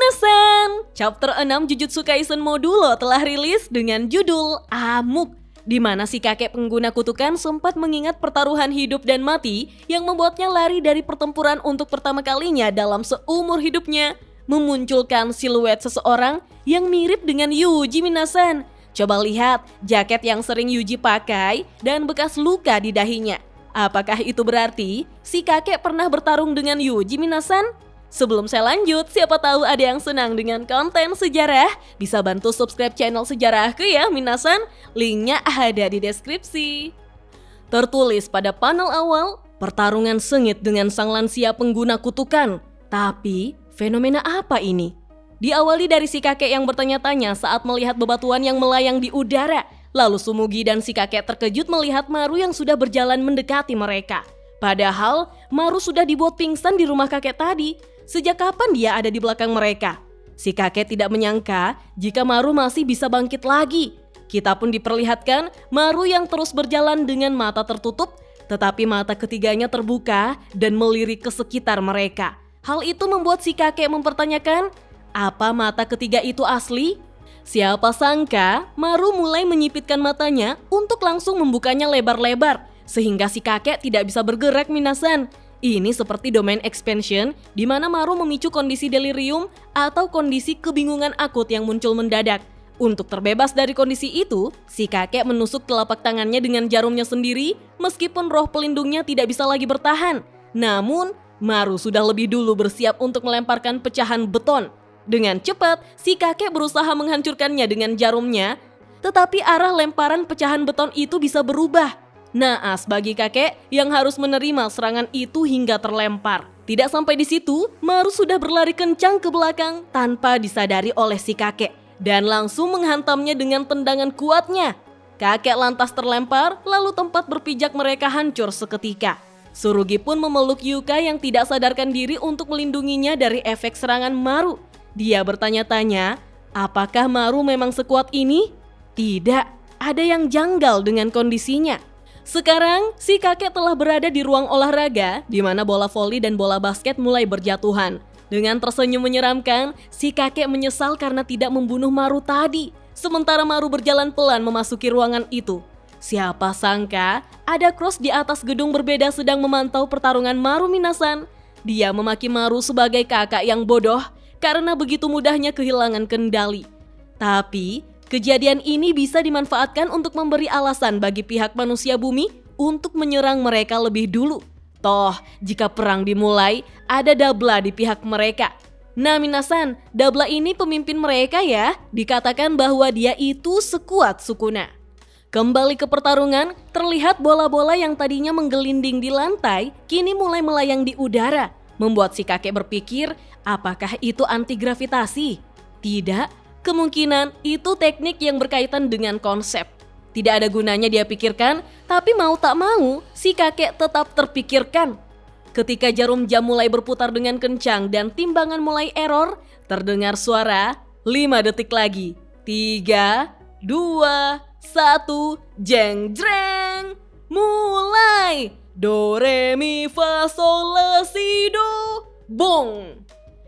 Minasan, chapter 6 Jujutsu Kaisen Modulo telah rilis dengan judul Amuk, di mana si kakek pengguna kutukan sempat mengingat pertaruhan hidup dan mati yang membuatnya lari dari pertempuran untuk pertama kalinya dalam seumur hidupnya, memunculkan siluet seseorang yang mirip dengan Yuji Minasan. Coba lihat jaket yang sering Yuji pakai dan bekas luka di dahinya. Apakah itu berarti si kakek pernah bertarung dengan Yuji Minasan? Sebelum saya lanjut, siapa tahu ada yang senang dengan konten sejarah, bisa bantu subscribe channel sejarahku ya Minasan, linknya ada di deskripsi. Tertulis pada panel awal, pertarungan sengit dengan sang lansia pengguna kutukan. Tapi, fenomena apa ini? Diawali dari si kakek yang bertanya-tanya saat melihat bebatuan yang melayang di udara. Lalu Sumugi dan si kakek terkejut melihat Maru yang sudah berjalan mendekati mereka. Padahal, Maru sudah dibuat pingsan di rumah kakek tadi. Sejak kapan dia ada di belakang mereka? Si kakek tidak menyangka jika Maru masih bisa bangkit lagi. Kita pun diperlihatkan Maru yang terus berjalan dengan mata tertutup, tetapi mata ketiganya terbuka dan melirik ke sekitar mereka. Hal itu membuat si kakek mempertanyakan, apa mata ketiga itu asli? Siapa sangka Maru mulai menyipitkan matanya untuk langsung membukanya lebar-lebar, sehingga si kakek tidak bisa bergerak Minasan. Ini seperti domain expansion di mana Maru memicu kondisi delirium atau kondisi kebingungan akut yang muncul mendadak. Untuk terbebas dari kondisi itu, si kakek menusuk telapak tangannya dengan jarumnya sendiri meskipun roh pelindungnya tidak bisa lagi bertahan. Namun, Maru sudah lebih dulu bersiap untuk melemparkan pecahan beton. Dengan cepat, si kakek berusaha menghancurkannya dengan jarumnya, tetapi arah lemparan pecahan beton itu bisa berubah. Naas bagi kakek yang harus menerima serangan itu hingga terlempar. Tidak sampai di situ, Maru sudah berlari kencang ke belakang tanpa disadari oleh si kakek dan langsung menghantamnya dengan tendangan kuatnya. Kakek lantas terlempar, lalu tempat berpijak mereka hancur seketika. Tsurugi pun memeluk Yuka yang tidak sadarkan diri untuk melindunginya dari efek serangan Maru. Dia bertanya-tanya, apakah Maru memang sekuat ini? Tidak, ada yang janggal dengan kondisinya. Sekarang, si kakek telah berada di ruang olahraga di mana bola voli dan bola basket mulai berjatuhan. Dengan tersenyum menyeramkan, si kakek menyesal karena tidak membunuh Maru tadi. Sementara Maru berjalan pelan memasuki ruangan itu. Siapa sangka, ada Cross di atas gedung berbeda sedang memantau pertarungan Maru Minasan. Dia memaki Maru sebagai kakak yang bodoh karena begitu mudahnya kehilangan kendali. Tapi, kejadian ini bisa dimanfaatkan untuk memberi alasan bagi pihak manusia bumi untuk menyerang mereka lebih dulu. Toh, jika perang dimulai, ada Dabla di pihak mereka. Nah Minasan, Dabla ini pemimpin mereka ya. Dikatakan bahwa dia itu sekuat Sukuna. Kembali ke pertarungan, terlihat bola-bola yang tadinya menggelinding di lantai, kini mulai melayang di udara. Membuat si kakek berpikir, apakah itu anti-gravitasi? Tidak. Kemungkinan itu teknik yang berkaitan dengan konsep. Tidak ada gunanya dia pikirkan, tapi mau tak mau, si kakek tetap terpikirkan. Ketika jarum jam mulai berputar dengan kencang dan timbangan mulai error, terdengar suara 5 detik lagi. 3, 2, 1, jeng jreng. Mulai. Do, re, mi, fa, sol, la, si, do. Bong.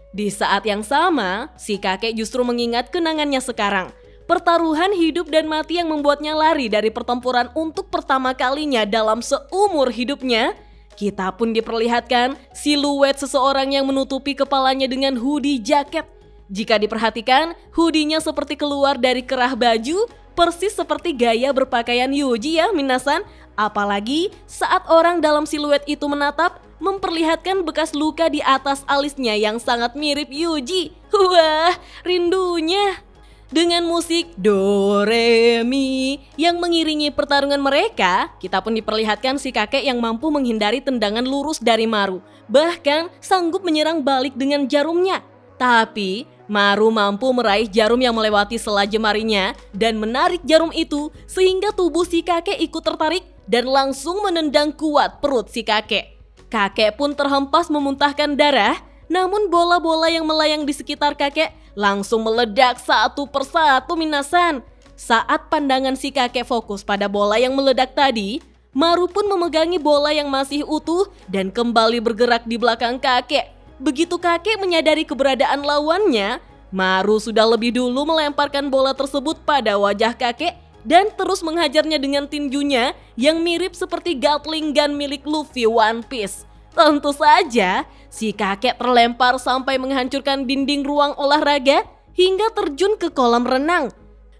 Di saat yang sama, si kakek justru mengingat kenangannya sekarang. Pertaruhan hidup dan mati yang membuatnya lari dari pertempuran untuk pertama kalinya dalam seumur hidupnya. Kita pun diperlihatkan siluet seseorang yang menutupi kepalanya dengan hoodie jaket. Jika diperhatikan, hoodie-nya seperti keluar dari kerah baju, persis seperti gaya berpakaian Yuji ya Minasan. Apalagi saat orang dalam siluet itu menatap, memperlihatkan bekas luka di atas alisnya yang sangat mirip Yuji. Wah, rindunya. Dengan musik do, re, mi yang mengiringi pertarungan mereka, kita pun diperlihatkan si kakek yang mampu menghindari tendangan lurus dari Maru. Bahkan sanggup menyerang balik dengan jarumnya. Tapi Maru mampu meraih jarum yang melewati sela jemarinya dan menarik jarum itu sehingga tubuh si kakek ikut tertarik dan langsung menendang kuat perut si kakek. Kakek pun terhempas memuntahkan darah, namun bola-bola yang melayang di sekitar kakek langsung meledak satu persatu Minasan. Saat pandangan si kakek fokus pada bola yang meledak tadi, Maru pun memegangi bola yang masih utuh dan kembali bergerak di belakang kakek. Begitu kakek menyadari keberadaan lawannya, Maru sudah lebih dulu melemparkan bola tersebut pada wajah kakek dan terus menghajarnya dengan tinjunya yang mirip seperti Gatling gun milik Luffy One Piece. Tentu saja, si kakek terlempar sampai menghancurkan dinding ruang olahraga hingga terjun ke kolam renang.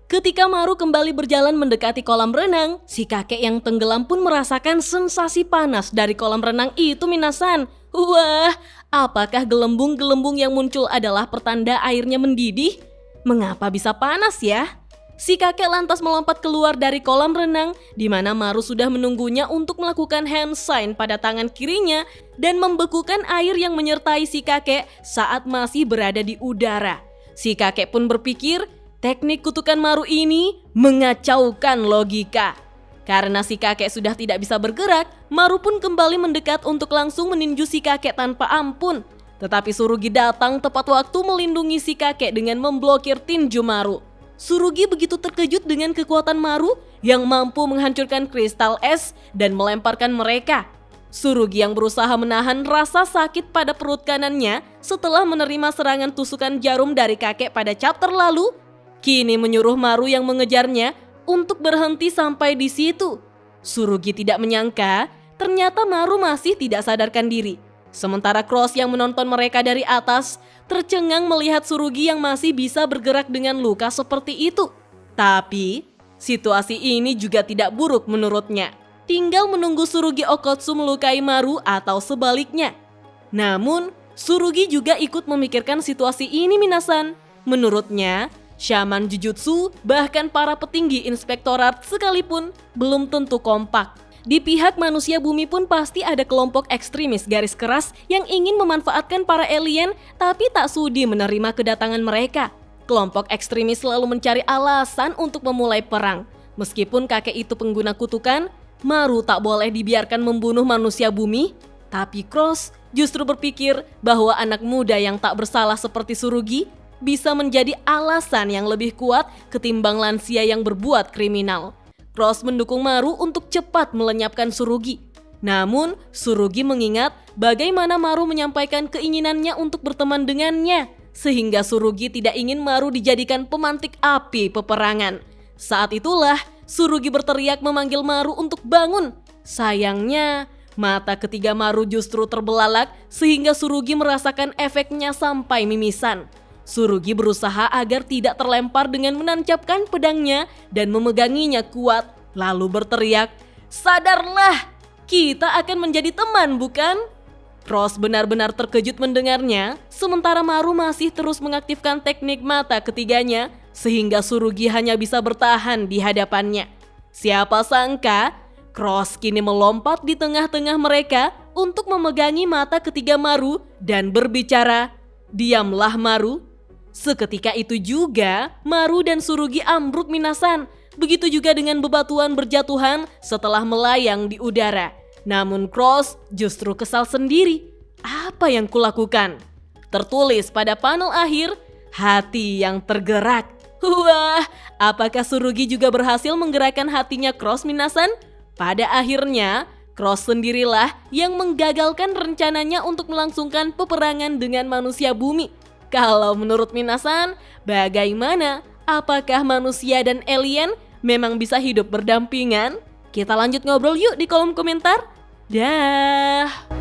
Ketika Maru kembali berjalan mendekati kolam renang, si kakek yang tenggelam pun merasakan sensasi panas dari kolam renang itu, Minasan. Wah, apakah gelembung-gelembung yang muncul adalah pertanda airnya mendidih? Mengapa bisa panas ya? Si kakek lantas melompat keluar dari kolam renang di mana Maru sudah menunggunya untuk melakukan hand sign pada tangan kirinya dan membekukan air yang menyertai si kakek saat masih berada di udara. Si kakek pun berpikir teknik kutukan Maru ini mengacaukan logika. Karena si kakek sudah tidak bisa bergerak, Maru pun kembali mendekat untuk langsung meninju si kakek tanpa ampun. Tetapi Tsurugi datang tepat waktu melindungi si kakek dengan memblokir tinju Maru. Tsurugi begitu terkejut dengan kekuatan Maru yang mampu menghancurkan kristal es dan melemparkan mereka. Tsurugi yang berusaha menahan rasa sakit pada perut kanannya setelah menerima serangan tusukan jarum dari kakek pada chapter lalu, kini menyuruh Maru yang mengejarnya untuk berhenti sampai di situ. Tsurugi tidak menyangka ternyata Maru masih tidak sadarkan diri. Sementara Cross yang menonton mereka dari atas tercengang melihat Tsurugi yang masih bisa bergerak dengan luka seperti itu. Tapi situasi ini juga tidak buruk menurutnya. Tinggal menunggu Tsurugi Okotsu melukai Maru atau sebaliknya. Namun Tsurugi juga ikut memikirkan situasi ini, Minasan. Menurutnya, Shaman Jujutsu bahkan para petinggi inspektorat sekalipun belum tentu kompak. Di pihak manusia bumi pun pasti ada kelompok ekstremis garis keras yang ingin memanfaatkan para alien tapi tak sudi menerima kedatangan mereka. Kelompok ekstremis selalu mencari alasan untuk memulai perang. Meskipun kakek itu pengguna kutukan, Maru tak boleh dibiarkan membunuh manusia bumi. Tapi Cross justru berpikir bahwa anak muda yang tak bersalah seperti Tsurugi bisa menjadi alasan yang lebih kuat ketimbang lansia yang berbuat kriminal. Cross mendukung Maru untuk cepat melenyapkan Tsurugi. Namun, Tsurugi mengingat bagaimana Maru menyampaikan keinginannya untuk berteman dengannya, sehingga Tsurugi tidak ingin Maru dijadikan pemantik api peperangan. Saat itulah, Tsurugi berteriak memanggil Maru untuk bangun. Sayangnya, mata ketiga Maru justru terbelalak sehingga Tsurugi merasakan efeknya sampai mimisan. Tsurugi berusaha agar tidak terlempar dengan menancapkan pedangnya dan memeganginya kuat, lalu berteriak, "Sadarlah, kita akan menjadi teman, bukan?" Cross benar-benar terkejut mendengarnya, sementara Maru masih terus mengaktifkan teknik mata ketiganya, sehingga Tsurugi hanya bisa bertahan di hadapannya. Siapa sangka, Cross kini melompat di tengah-tengah mereka untuk memegangi mata ketiga Maru dan berbicara, "Diamlah Maru." Seketika itu juga, Maru dan Tsurugi ambruk, Minasan. Begitu juga dengan bebatuan berjatuhan setelah melayang di udara. Namun Cross justru kesal sendiri. Apa yang kulakukan? Tertulis pada panel akhir, hati yang tergerak. Wah, apakah Tsurugi juga berhasil menggerakkan hatinya Cross, Minasan? Pada akhirnya, Cross sendirilah yang menggagalkan rencananya untuk melangsungkan peperangan dengan manusia bumi. Kalau menurut Minasan, bagaimana? Apakah manusia dan alien memang bisa hidup berdampingan? Kita lanjut ngobrol yuk di kolom komentar. Dah.